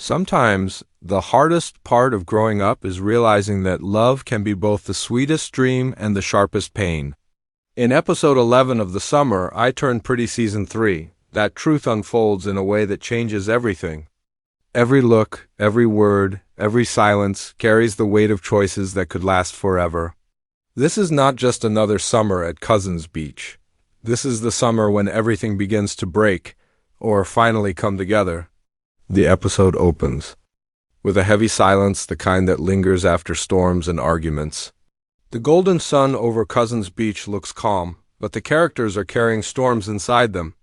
Sometimes the hardest part of growing up is realizing that love can be both the sweetest dream and the sharpest pain. In episode 11 of the summer, I Turned Pretty Season 3, that truth unfolds in a way that changes everything. Every look, every word, every silence carries the weight of choices that could last forever. This is not just another summer at Cousins Beach. This is the summer when everything begins to break, or finally come together. The episode opens with a heavy silence, the kind that lingers after storms and arguments. The golden sun over Cousins Beach looks calm, but the characters are carrying storms inside them.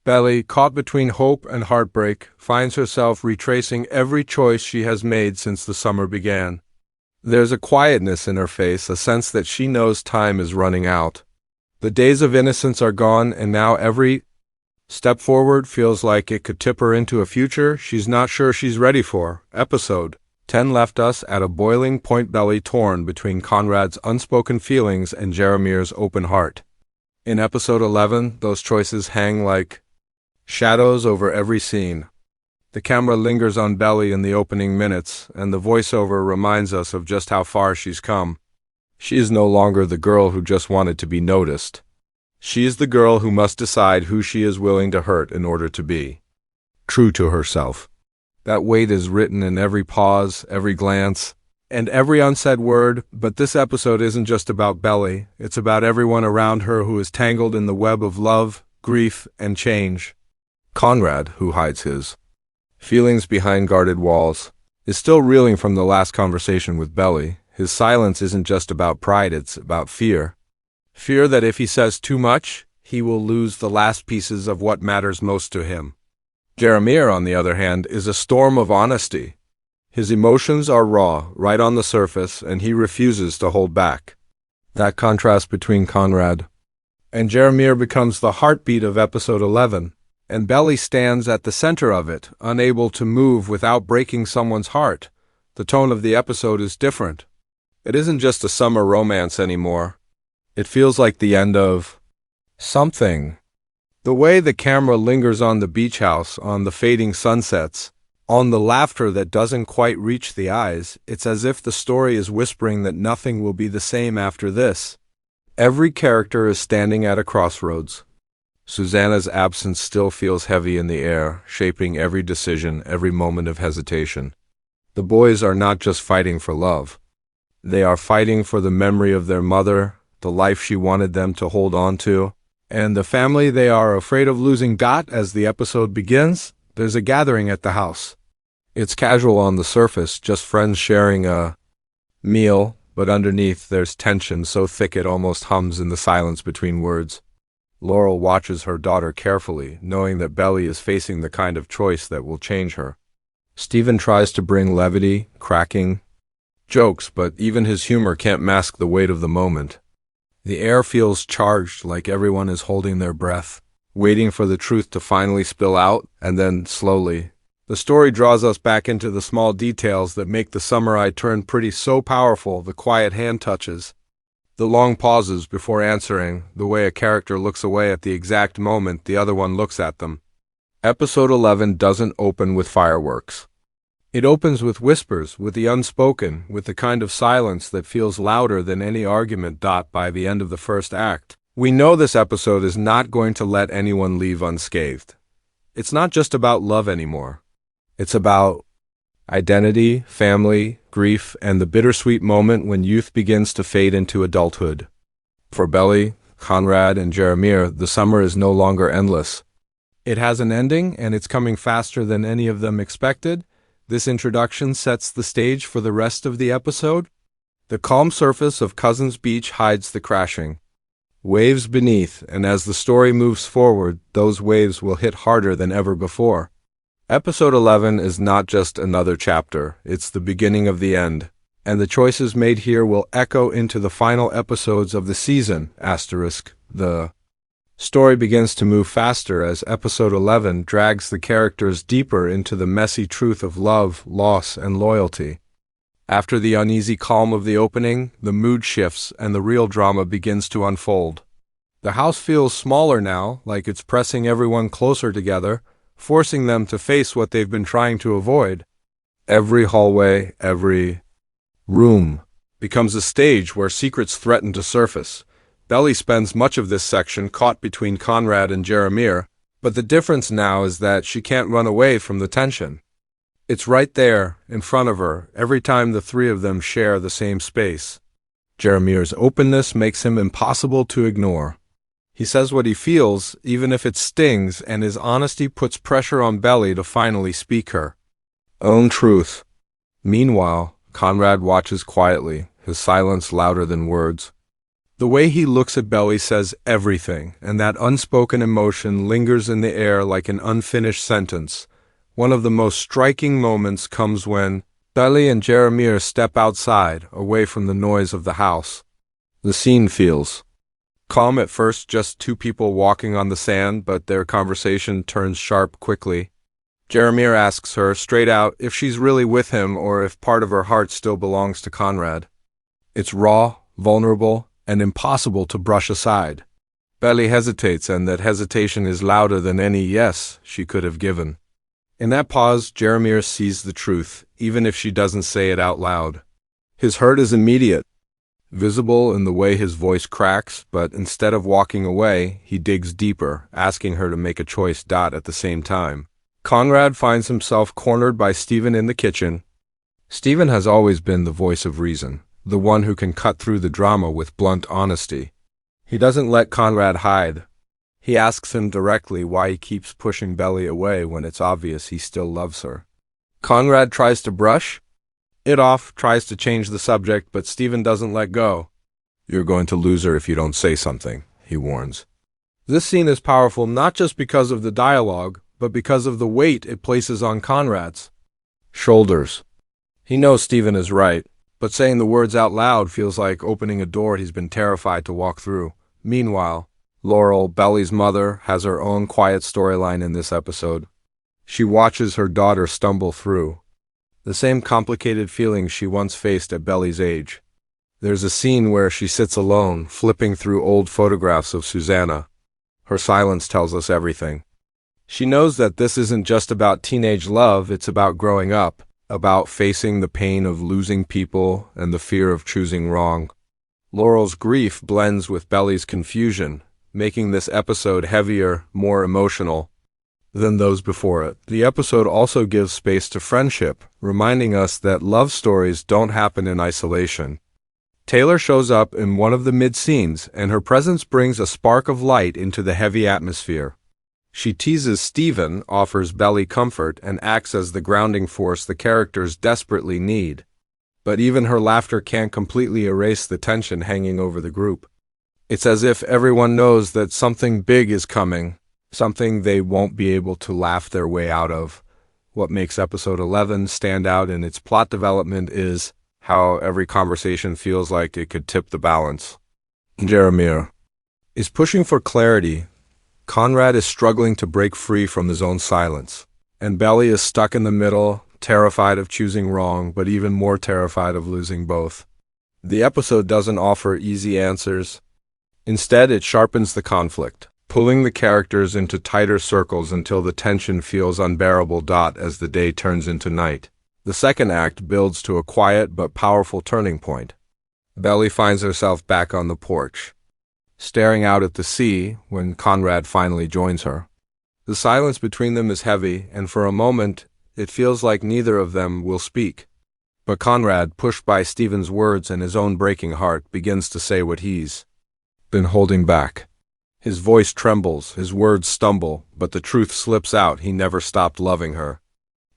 Belly, caught between hope and heartbreak, finds herself retracing every choice she has made since the summer began. There's a quietness in her face, a sense that she knows time is running out. The days of innocence are gone, and now every step forward feels like it could tip her into a future she's not sure she's ready for. Episode 10 left us at a boiling point, belly torn between Conrad's unspoken feelings and Jeremiah's open heart. In episode 11, those choices hang like shadows over every scene. The camera lingers on Belly in the opening minutes, and the voiceover reminds us of just how far she's come. She is no longer the girl who just wanted to be noticed. She is the girl who must decide who she is willing to hurt in order to be true to herself. That weight is written in every pause, every glance, and every unsaid word, but this episode isn't just about Belly. It's about everyone around her who is tangled in the web of love, grief, and change. Conrad, who hides his feelings behind guarded walls, is still reeling from the last conversation with Belly. His silence isn't just about pride, it's about fear. Fear that if he says too much, he will lose the last pieces of what matters most to him. Jeremiah, on the other hand, is a storm of honesty. His emotions are raw, right on the surface, and he refuses to hold back. That contrast between Conrad and Jeremiah becomes the heartbeat of episode 11, and Belly stands at the center of it, unable to move without breaking someone's heart. The tone of the episode is different. It isn't just a summer romance anymore. It feels like the end of something. The way the camera lingers on the beach house, on the fading sunsets, on the laughter that doesn't quite reach the eyes, it's as if the story is whispering that nothing will be the same after this. Every character is standing at a crossroads. Susanna's absence still feels heavy in the air, shaping every decision, every moment of hesitation. The boys are not just fighting for love. They are fighting for the memory of their mother, the life she wanted them to hold on to, and the family they are afraid of losing. As the episode begins, there's a gathering at the house. It's casual on the surface, just friends sharing a meal, but underneath there's tension so thick it almost hums in the silence between words. Laurel watches her daughter carefully, knowing that Belly is facing the kind of choice that will change her. Stephen tries to bring levity, cracking jokes, but even his humor can't mask the weight of the moment. The air feels charged, like everyone is holding their breath, waiting for the truth to finally spill out, and then, slowly, the story draws us back into the small details that make the summer I Turned Pretty so powerful. The quiet hand touches, the long pauses before answering, the way a character looks away at the exact moment the other one looks at them. Episode 11 doesn't open with fireworks. It opens with whispers, with the unspoken, with the kind of silence that feels louder than any argument. By the end of the first act, we know this episode is not going to let anyone leave unscathed. It's not just about love anymore. It's about identity, family, grief, and the bittersweet moment when youth begins to fade into adulthood. For Belly, Conrad, and Jeremiah, the summer is no longer endless. It has an ending, and it's coming faster than any of them expected. This introduction sets the stage for the rest of the episode. The calm surface of Cousins Beach hides the crashing waves beneath, and as the story moves forward, those waves will hit harder than ever before. Episode 11 is not just another chapter, it's the beginning of the end, and the choices made here will echo into the final episodes of the season. The story begins to move faster as episode 11 drags the characters deeper into the messy truth of love, loss, and loyalty. After the uneasy calm of the opening, the mood shifts and the real drama begins to unfold. The house feels smaller now, like it's pressing everyone closer together, forcing them to face what they've been trying to avoid. Every hallway, every room becomes a stage where secrets threaten to surface. Belly spends much of this section caught between Conrad and Jeremiah, but the difference now is that she can't run away from the tension. It's right there, in front of her, every time the three of them share the same space. Jeremiah's openness makes him impossible to ignore. He says what he feels, even if it stings, and his honesty puts pressure on Belly to finally speak her own truth. Meanwhile, Conrad watches quietly, his silence louder than words. The way he looks at Belly says everything, and that unspoken emotion lingers in the air like an unfinished sentence. One of the most striking moments comes when Belly and Jeremiah step outside, away from the noise of the house. The scene feels calm at first, just two people walking on the sand, but their conversation turns sharp quickly. Jeremiah asks her straight out if she's really with him or if part of her heart still belongs to Conrad. It's raw, vulnerable, and impossible to brush aside. Belly hesitates, and that hesitation is louder than any yes she could have given. In that pause, Jeremiah sees the truth, even if she doesn't say it out loud. His hurt is immediate, visible in the way his voice cracks, but instead of walking away, he digs deeper, asking her to make a choice. At the same time, Conrad finds himself cornered by Stephen in the kitchen. Stephen has always been the voice of reason, the one who can cut through the drama with blunt honesty. He doesn't let Conrad hide. He asks him directly why he keeps pushing Belly away when it's obvious he still loves her. Conrad tries to brush it off, tries to change the subject, but Stephen doesn't let go. "You're going to lose her if you don't say something," he warns. This scene is powerful not just because of the dialogue, but because of the weight it places on Conrad's shoulders. He knows Stephen is right, but saying the words out loud feels like opening a door he's been terrified to walk through. Meanwhile, Laurel, Belly's mother, has her own quiet storyline in this episode. She watches her daughter stumble through the same complicated feelings she once faced at Belly's age. There's a scene where she sits alone, flipping through old photographs of Susanna. Her silence tells us everything. She knows that this isn't just about teenage love, it's about growing up, about facing the pain of losing people and the fear of choosing wrong. Laurel's grief blends with Belly's confusion, making this episode heavier, more emotional than those before it. The episode also gives space to friendship, reminding us that love stories don't happen in isolation. Taylor shows up in one of the mid-scenes, and her presence brings a spark of light into the heavy atmosphere. She teases Stephen, offers Belly comfort, and acts as the grounding force the characters desperately need. But even her laughter can't completely erase the tension hanging over the group. It's as if everyone knows that something big is coming, something they won't be able to laugh their way out of. What makes episode 11 stand out in its plot development is how every conversation feels like it could tip the balance. Jeremiah is pushing for clarity. Conrad is struggling to break free from his own silence, and Belly is stuck in the middle, terrified of choosing wrong, but even more terrified of losing both. The episode doesn't offer easy answers. Instead, it sharpens the conflict, pulling the characters into tighter circles until the tension feels unbearable. As the day turns into night, the second act builds to a quiet but powerful turning point. Belly finds herself back on the porch, staring out at the sea when Conrad finally joins her. The silence between them is heavy, and for a moment, it feels like neither of them will speak. But Conrad, pushed by Stephen's words and his own breaking heart, begins to say what he's been holding back. His voice trembles, his words stumble, but the truth slips out: he never stopped loving her.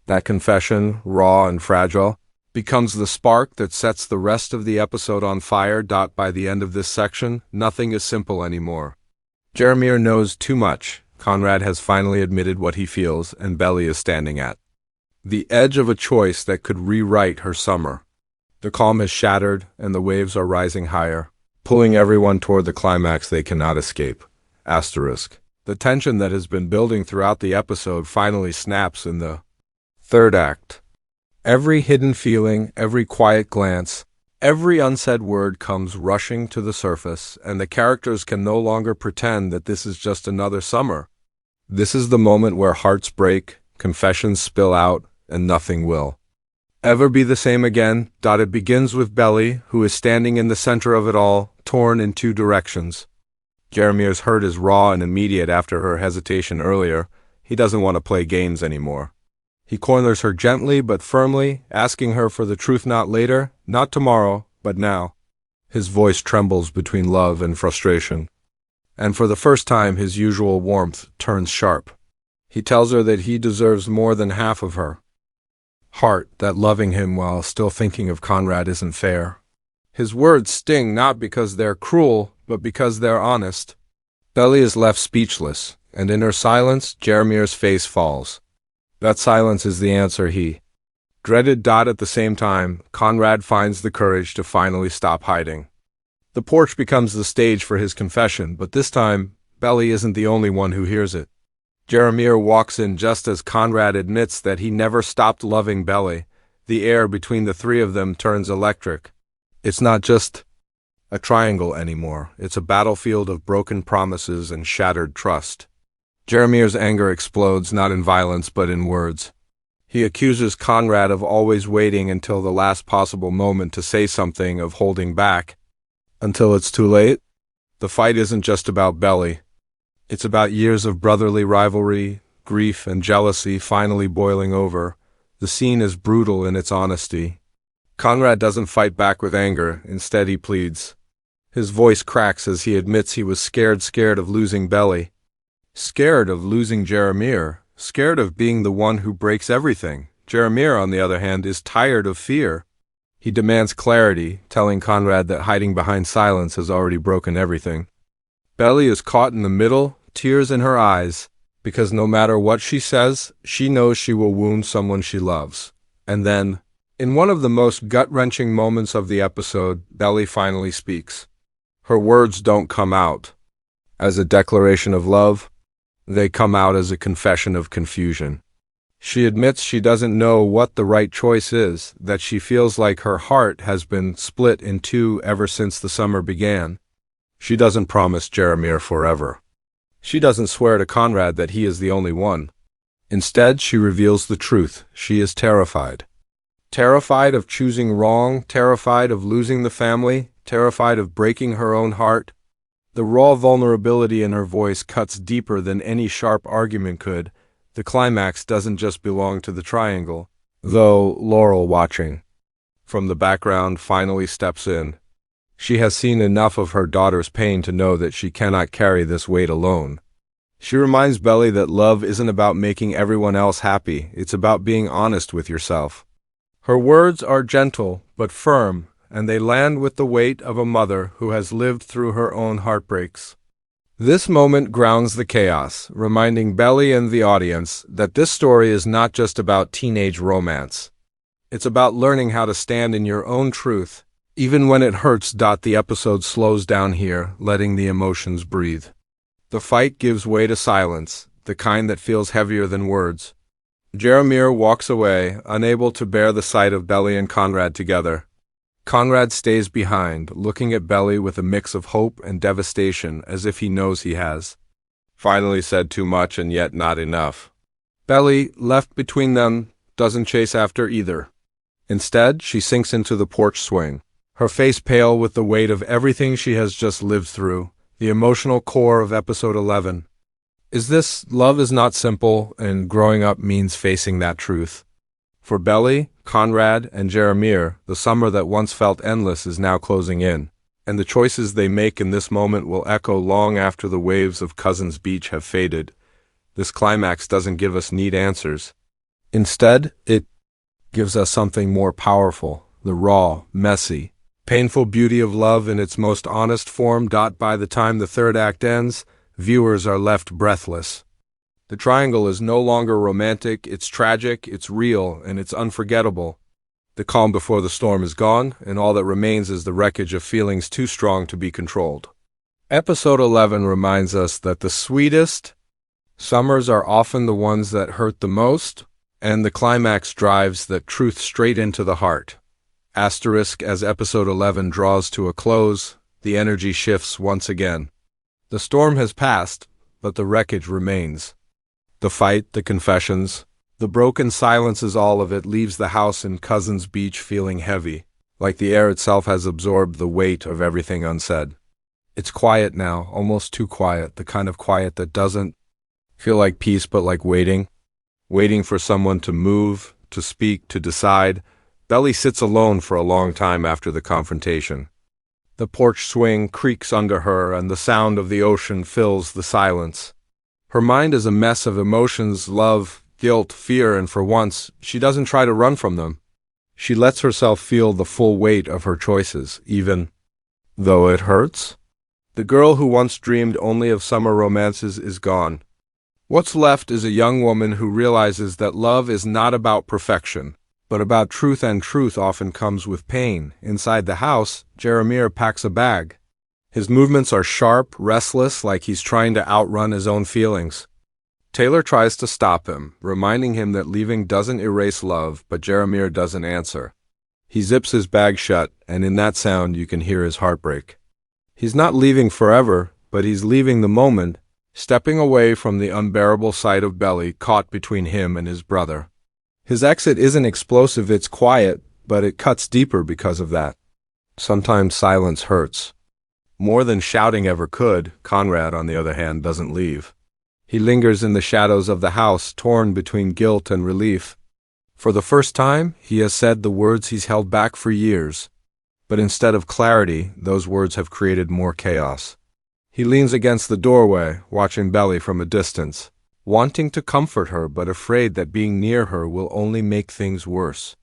That confession, raw and fragile, becomes the spark that sets the rest of the episode on fire. By the end of this section, nothing is simple anymore. Jeremiah knows too much. Conrad has finally admitted what he feels, and Belly is standing at the edge of a choice that could rewrite her summer. The calm has shattered, and the waves are rising higher, pulling everyone toward the climax they cannot escape. The tension that has been building throughout the episode finally snaps in the third act. Every hidden feeling, every quiet glance, every unsaid word comes rushing to the surface, and the characters can no longer pretend that this is just another summer. This is the moment where hearts break, confessions spill out, and nothing will ever be the same again. It begins with Belly, who is standing in the center of it all, torn in two directions. Jeremiah's hurt is raw and immediate after her hesitation earlier. He doesn't want to play games anymore. He corners her gently but firmly, asking her for the truth not later, not tomorrow, but now. His voice trembles between love and frustration. And for the first time, his usual warmth turns sharp. He tells her that he deserves more than half of her heart, that loving him while still thinking of Conrad isn't fair. His words sting not because they're cruel, but because they're honest. Belly is left speechless, and in her silence, Jeremiah's face falls. That silence is the answer he dreaded. At the same time, Conrad finds the courage to finally stop hiding. The porch becomes the stage for his confession, but this time, Belly isn't the only one who hears it. Jeremiah walks in just as Conrad admits that he never stopped loving Belly. The air between the three of them turns electric. It's not just a triangle anymore. It's a battlefield of broken promises and shattered trust. Jeremiah's anger explodes not in violence but in words. He accuses Conrad of always waiting until the last possible moment to say something, of holding back until it's too late. The fight isn't just about Belly. It's about years of brotherly rivalry, grief, and jealousy finally boiling over. The scene is brutal in its honesty. Conrad doesn't fight back with anger. Instead, he pleads. His voice cracks as he admits he was scared of losing Belly. Scared of losing Jeremiah. Scared of being the one who breaks everything. Jeremiah, on the other hand, is tired of fear. He demands clarity, telling Conrad that hiding behind silence has already broken everything. Belly is caught in the middle, tears in her eyes, because no matter what she says, she knows she will wound someone she loves. And then, in one of the most gut-wrenching moments of the episode, Belly finally speaks. Her words don't come out as a declaration of love. They come out as a confession of confusion. She admits she doesn't know what the right choice is, that she feels like her heart has been split in two ever since the summer began. She doesn't promise Jeremiah forever. She doesn't swear to Conrad that he is the only one. Instead, she reveals the truth. She is terrified. Terrified of choosing wrong, terrified of losing the family, terrified of breaking her own heart. The raw vulnerability in her voice cuts deeper than any sharp argument could. The climax doesn't just belong to the triangle, though Laurel, watching from the background, finally steps in. She has seen enough of her daughter's pain to know that she cannot carry this weight alone. She reminds Belly that love isn't about making everyone else happy. It's about being honest with yourself. Her words are gentle but firm, and they land with the weight of a mother who has lived through her own heartbreaks. This moment grounds the chaos, reminding Belly and the audience that this story is not just about teenage romance. It's about learning how to stand in your own truth, even when it hurts. The episode slows down here, letting the emotions breathe. The fight gives way to silence, the kind that feels heavier than words. Jeremiah walks away, unable to bear the sight of Belly and Conrad together. Conrad stays behind, looking at Belly with a mix of hope and devastation, as if he knows he has finally said too much and yet not enough. Belly, left between them, doesn't chase after either. Instead, she sinks into the porch swing, her face pale with the weight of everything she has just lived through, the emotional core of episode 11. Love is not simple, and growing up means facing that truth. For Belly, Conrad, and Jeremiah, the summer that once felt endless is now closing in, and the choices they make in this moment will echo long after the waves of Cousins Beach have faded. This climax doesn't give us neat answers. Instead, it gives us something more powerful, the raw, messy, painful beauty of love in its most honest form. By the time the third act ends, viewers are left breathless. The triangle is no longer romantic, it's tragic, it's real, and it's unforgettable. The calm before the storm is gone, and all that remains is the wreckage of feelings too strong to be controlled. Episode 11 reminds us that the sweetest summers are often the ones that hurt the most, and the climax drives that truth straight into the heart. Asterisk, as episode 11 draws to a close, the energy shifts once again. The storm has passed, but the wreckage remains. The fight, the confessions, The broken silence is all of it leaves the house in Cousins Beach feeling heavy, like the air itself has absorbed the weight of everything unsaid. It's quiet now, almost too quiet, the kind of quiet that doesn't feel like peace but like waiting for someone to move, to speak, to decide. Belly sits alone for a long time after the confrontation. The porch swing creaks under her and the sound of the ocean fills the silence. Her mind is a mess of emotions, love, guilt, fear, and for once, she doesn't try to run from them. She lets herself feel the full weight of her choices, even though it hurts. The girl who once dreamed only of summer romances is gone. What's left is a young woman who realizes that love is not about perfection, but about truth, and truth often comes with pain. Inside the house, Jeremiah packs a bag. His movements are sharp, restless, like he's trying to outrun his own feelings. Taylor tries to stop him, reminding him that leaving doesn't erase love, but Jeremiah doesn't answer. He zips his bag shut, and in that sound you can hear his heartbreak. He's not leaving forever, but he's leaving the moment, stepping away from the unbearable sight of Belly caught between him and his brother. His exit isn't explosive, it's quiet, but it cuts deeper because of that. Sometimes silence hurts. More than shouting ever could. Conrad, on the other hand, doesn't leave. He lingers in the shadows of the house, torn between guilt and relief. For the first time, he has said the words he's held back for years. But instead of clarity, those words have created more chaos. He leans against the doorway, watching Belly from a distance, wanting to comfort her but afraid that being near her will only make things worse.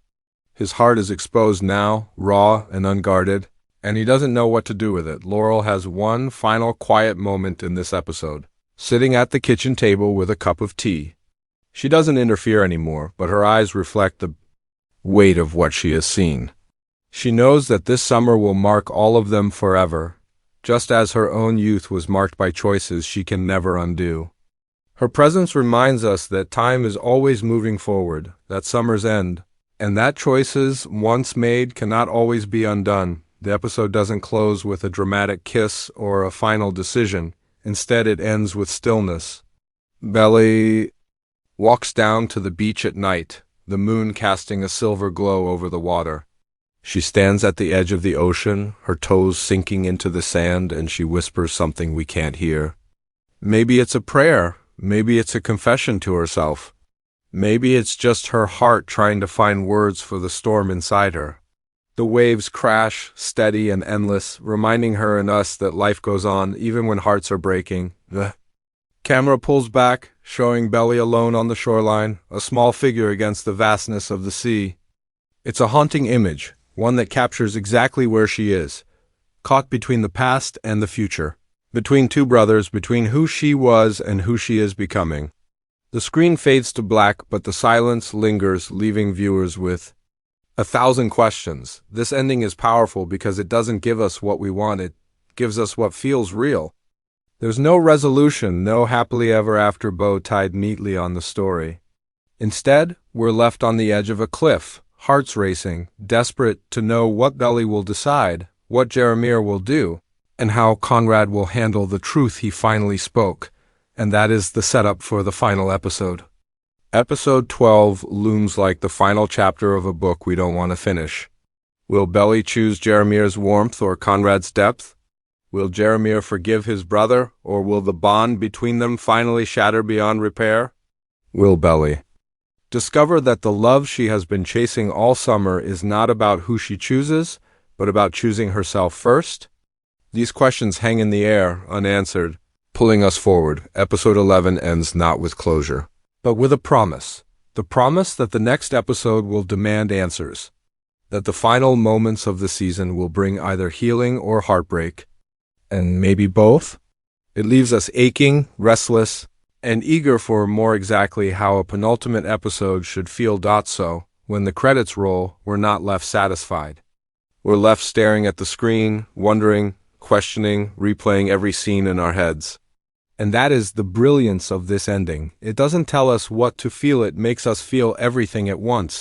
His heart is exposed now, raw and unguarded, and he doesn't know what to do with it. Laurel has one final quiet moment in this episode, sitting at the kitchen table with a cup of tea. She doesn't interfere anymore, but her eyes reflect the weight of what she has seen. She knows that this summer will mark all of them forever, just as her own youth was marked by choices she can never undo. Her presence reminds us that time is always moving forward, that summers end, and that choices once made cannot always be undone. The episode doesn't close with a dramatic kiss or a final decision. Instead, it ends with stillness. Belly walks down to the beach at night, the moon casting a silver glow over the water. She stands at the edge of the ocean, her toes sinking into the sand, and she whispers something we can't hear. Maybe it's a prayer. Maybe it's a confession to herself. Maybe it's just her heart trying to find words for the storm inside her. The waves crash, steady and endless, reminding her and us that life goes on even when hearts are breaking. The camera pulls back, showing Belly alone on the shoreline, a small figure against the vastness of the sea. It's a haunting image, one that captures exactly where she is, caught between the past and the future, between two brothers, between who she was and who she is becoming. The screen fades to black, but the silence lingers, leaving viewers with 1,000 questions. This ending is powerful because it doesn't give us what we want, it gives us what feels real. There's no resolution, no happily ever after bow tied neatly on the story. Instead, we're left on the edge of a cliff, hearts racing, desperate to know what Belly will decide, what Jeremiah will do, and how Conrad will handle the truth he finally spoke. And that is the setup for the final episode. Episode 12 looms like the final chapter of a book we don't want to finish. Will Belly choose Jeremiah's warmth or Conrad's depth? Will Jeremiah forgive his brother, or will the bond between them finally shatter beyond repair? Will Belly discover that the love she has been chasing all summer is not about who she chooses, but about choosing herself first? These questions hang in the air, unanswered, pulling us forward. Episode 11 ends not with closure, but with a promise. The promise that the next episode will demand answers, that the final moments of the season will bring either healing or heartbreak, and maybe both. It leaves us aching, restless, and eager for more. Exactly how a penultimate episode should feel. So, when the credits roll, we're not left satisfied. We're left staring at the screen, wondering, questioning, replaying every scene in our heads. And that is the brilliance of this ending. It doesn't tell us what to feel, it makes us feel everything at once.